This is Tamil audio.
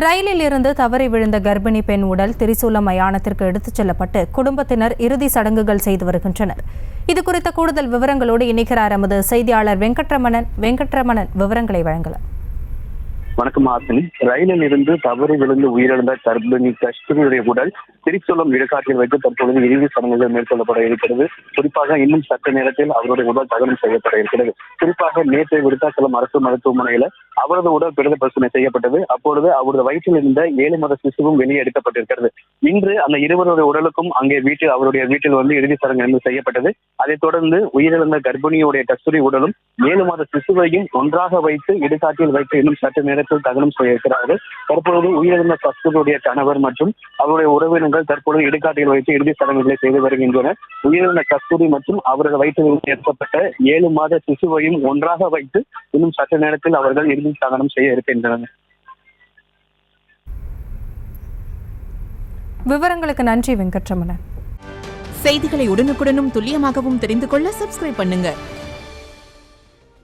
ரயிலில் இருந்து தவறி விழுந்த கர்ப்பிணி பெண் உடல் திரிசூலம் மயானத்திற்கு எடுத்துச் செல்லப்பட்டு குடும்பத்தினர் இறுதி சடங்குகள் செய்து வருகின்றனர். இதுகுறித்த கூடுதல் விவரங்களோடு இணைக்கிறார் எமது செய்தியாளர் வெங்கட்ரமணன். விவரங்களை வழங்கலாம். வணக்கம் ஆசினி. ரயிலில் இருந்து தவறி விழுந்து உயிரிழந்த கர்ப்பிணி கஸ்தூரியுடைய உடல் திரிசூலம் இடுகாட்டில் வைத்து தற்பொழுது இறுதி சடங்குகள் மேற்கொள்ளப்பட இருக்கிறது. குறிப்பாக இன்னும் சற்று நேரத்தில் அவருடைய உடல் தகனம் செய்யப்பட இருக்கிறது. குறிப்பாக நேற்று விருத்தாச்சலம் அரசு மருத்துவமனையில அவரது உடல் பிரேத பரிசோதனை செய்யப்பட்டது. அப்பொழுது அவரது வயிற்றில் இருந்த 7 மாத சிசுவும் வெளியே எடுக்கப்பட்டிருக்கிறது. இன்று அந்த இருவருடைய உடலுக்கும் அங்கே அவருடைய வீட்டில் வந்து இறுதி சடங்கு செய்யப்பட்டது. அதைத் தொடர்ந்து உயிரிழந்த கர்ப்பிணியுடைய கஸ்தூரி உடலும் 7 மாத சிசுவையும் ஒன்றாக வைத்து இடுகாட்டில் வைத்து இன்னும் சற்று நேரத்தில் தகனம் செய்ய இருக்கிறார்கள். தற்பொழுது உயிரிழந்த கஸ்தூரியுடைய கணவர் மற்றும் அவருடைய உறவினர்கள் தற்பொழுது இடுகாட்டில் வைத்து இறுதி சடங்குகளை செய்து வருகின்றனர். உயிரிழந்த கஸ்தூரி மற்றும் அவரது வயிற்றில் ஏற்பட்ட 7 மாத சிசுவையும் ஒன்றாக வைத்து இன்னும் சற்று நேரத்தில் அவர்கள் இறுதி தகனம் செய்ய இருக்கின்றனர். விவரங்களுக்கு நன்றி வெங்கட்ரமணன். செய்திகளை உடனுக்குடனும் துல்லியமாகவும் தெரிந்து கொள்ள சப்ஸ்கிரைப் பண்ணுங்க.